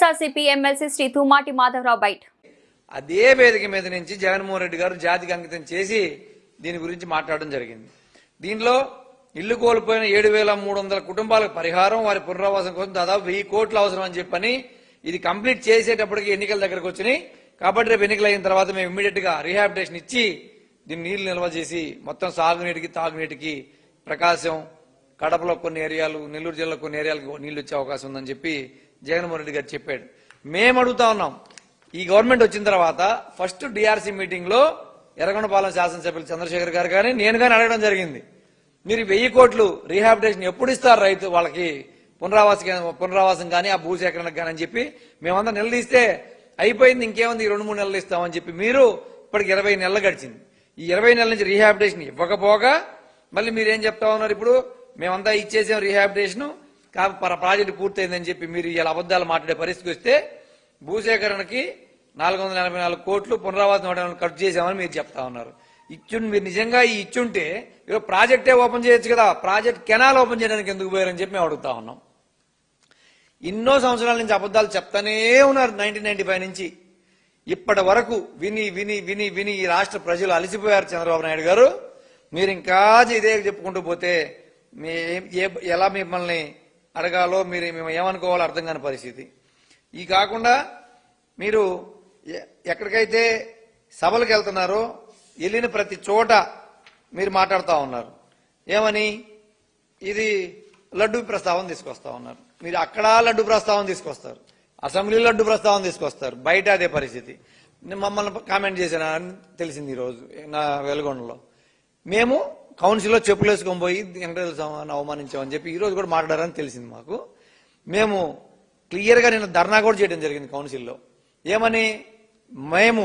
YSRCP MLC Shri Tummati Madhavarao byte. అదే వేదిక మీద నుంచి జగన్మోహన్ రెడ్డి గారు జాతికి అంకితం చేసి దీని గురించి మాట్లాడడం జరిగింది. దీనిలో ఇల్లు కోల్పోయిన 7,300 కుటుంబాలకు పరిహారం, వారి పునరావాసం కోసం దాదాపు 1000 కోట్లు అవసరం అని చెప్పని ఇది కంప్లీట్ చేసేటప్పటికి ఎన్నికల దగ్గరకు వచ్చినాయి. కాబట్టి రేపు ఎన్నికలు అయిన తర్వాత మేము ఇమ్మీడియట్ గా రీహాబిటేషన్ ఇచ్చి దీన్ని నీళ్లు నిల్వ చేసి మొత్తం సాగునీటికి తాగునీటికి ప్రకాశం, కడపలో కొన్ని ఏరియాలు, నెల్లూరు జిల్లాలో కొన్ని ఏరియాలకు నీళ్లు వచ్చే అవకాశం ఉందని చెప్పి జగన్మోహన్ రెడ్డి గారు చెప్పాడు. మేము అడుగుతా ఉన్నాం, ఈ గవర్నమెంట్ వచ్చిన తర్వాత ఫస్ట్ డిఆర్సీ మీటింగ్ లో ఎర్రగొండపాలెం శాసనసభ్యులు చంద్రశేఖర్ గారు కానీ నేను కానీ అడగడం జరిగింది, మీరు 1000 కోట్లు రీహాబిటేషన్ ఎప్పుడు ఇస్తారు రైతు వాళ్ళకి పునరావాసం కానీ ఆ భూసేకరణకు కానీ అని చెప్పి మేమంతా నిలదీస్తే అయిపోయింది, ఇంకేముంది 2-3 నెలలు ఇస్తామని చెప్పి మీరు ఇప్పటికి 20 నెలలు గడిచింది. ఈ 20 నెలల నుంచి రీహాబిటేషన్ ఇవ్వకపోగా మళ్ళీ మీరేం చెప్తా ఉన్నారు, ఇప్పుడు మేమంతా ఇచ్చేసాం రీహాబిటేషన్ ప్రాజెక్టు పూర్తయిందని చెప్పి మీరు ఇలా అబద్దాలు మాట్లాడే పరిస్థితికి వస్తే భూసేకరణకి 444 కోట్లు పునరావాసం ఖర్చు చేశామని మీరు చెప్తా ఉన్నారు. మీరు నిజంగా ఈ ఇచ్చుంటే ఈరోజు ప్రాజెక్టే ఓపెన్ చేయొచ్చు కదా, ప్రాజెక్ట్ కెనాల్ ఓపెన్ చేయడానికి ఎందుకు పోయారని చెప్పి మేము అడుగుతా ఉన్నాం. ఎన్నో సంవత్సరాల నుంచి అబద్దాలు చెప్తానే ఉన్నారు. 1995 నుంచి ఇప్పటి వరకు విని విని విని విని ఈ రాష్ట్ర ప్రజలు అలసిపోయారు. చంద్రబాబు నాయుడు గారు మీరు ఇంకా ఇదే చెప్పుకుంటూ పోతే ఎలా మిమ్మల్ని అడగాలో మేము ఏమనుకోవాలో అర్థం కాని పరిస్థితి. ఈ కాకుండా మీరు ఎక్కడికైతే సభలకు వెళ్తున్నారో వెళ్ళిన ప్రతి చోట మీరు మాట్లాడుతూ ఉన్నారు. ఏమని, ఇది లడ్డూ ప్రస్తావన తీసుకొస్తా ఉన్నారు. మీరు అక్కడ లడ్డు ప్రస్తావన తీసుకొస్తారు, అసెంబ్లీలో లడ్డు ప్రస్తావన తీసుకొస్తారు, బయట అదే పరిస్థితి. మమ్మల్ని కామెంట్ చేశానని తెలిసింది ఈరోజు నా వెలుగొండలో. మేము కౌన్సిల్లో చెప్పులు వేసుకొని పోయి వెంకటేశ్వర అవమానించామని చెప్పి ఈరోజు కూడా మాట్లాడారని తెలిసింది మాకు. మేము క్లియర్గా నిన్న ధర్నా కూడా చేయడం జరిగింది కౌన్సిల్లో. ఏమని, మేము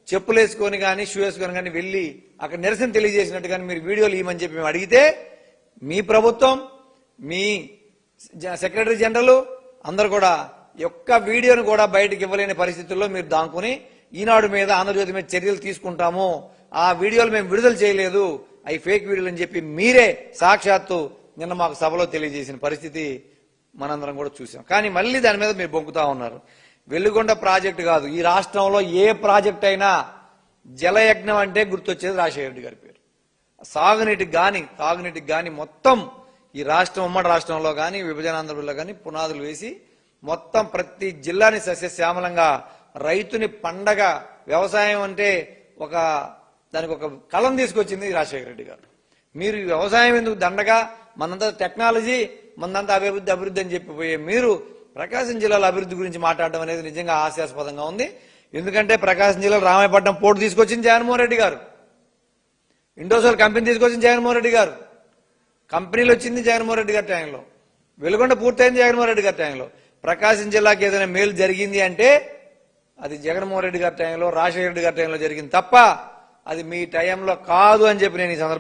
చెప్పులు వేసుకొని కానీ షూ వేసుకొని కానీ వెళ్ళి అక్కడ నిరసన తెలియజేసినట్టు కానీ మీరు వీడియోలు ఇవ్వమని చెప్పి మేము అడిగితే మీ ప్రభుత్వం, మీ సెక్రటరీ జనరల్ అందరు కూడా ఒక్క వీడియోను కూడా బయటకు ఇవ్వలేని పరిస్థితుల్లో మీరు దాంకుని ఈనాడు మీద, ఆంధ్రజ్యోతి మీద చర్యలు తీసుకుంటాము, ఆ వీడియోలు మేము విడుదల చేయలేదు, అవి ఫేక్ వీడియోలు అని చెప్పి మీరే సాక్షాత్తు నిన్న మాకు సభలో తెలియజేసిన పరిస్థితి మనందరం కూడా చూసాం. కానీ మళ్ళీ దాని మీద మీరు బొంకుతా ఉన్నారు. వెలుగొండ ప్రాజెక్టు కాదు, ఈ రాష్ట్రంలో ఏ ప్రాజెక్ట్ అయినా జలయజ్ఞం అంటే గుర్తొచ్చేది రాజశేఖర రెడ్డి గారి పేరు. సాగునీటికి గాని తాగునీటికి గాని మొత్తం ఈ రాష్ట్రం, ఉమ్మడి రాష్ట్రంలో కానీ విభజనాంధ్రలో కానీ పునాదులు వేసి మొత్తం ప్రతి జిల్లాని సస్యశ్యామలంగా, రైతుని పండగ, వ్యవసాయం అంటే దానికి ఒక కళం తీసుకొచ్చింది రాజశేఖర రెడ్డి గారు. మీరు వ్యవసాయం ఎందుకు దండగా, మనంతా టెక్నాలజీ, మనంతా అభివృద్ధి అని చెప్పిపోయే మీరు ప్రకాశం జిల్లాల అభివృద్ధి గురించి మాట్లాడడం అనేది నిజంగా హాస్యాస్పదంగా ఉంది. ఎందుకంటే ప్రకాశం జిల్లాలో రామాయపట్నం పోర్టు తీసుకొచ్చింది జగన్మోహన్ రెడ్డి గారు, ఇండోసోల్ కంపెనీ తీసుకొచ్చింది జగన్మోహన్ రెడ్డి గారు, కంపెనీలు వచ్చింది జగన్మోహన్ రెడ్డి గారి టైంలో, వెలుగొండ పూర్తయింది జగన్మోహన్ రెడ్డి గారి టైంలో. ప్రకాశం జిల్లాకి ఏదైనా మేలు జరిగింది అంటే అది జగన్మోహన్ రెడ్డి గారి టైంలో, రాజశేఖర రెడ్డి గారి టైంలో జరిగింది తప్ప అది మీ టైంలో కాదు అని చెప్పి నేను ఈ సందర్భంగా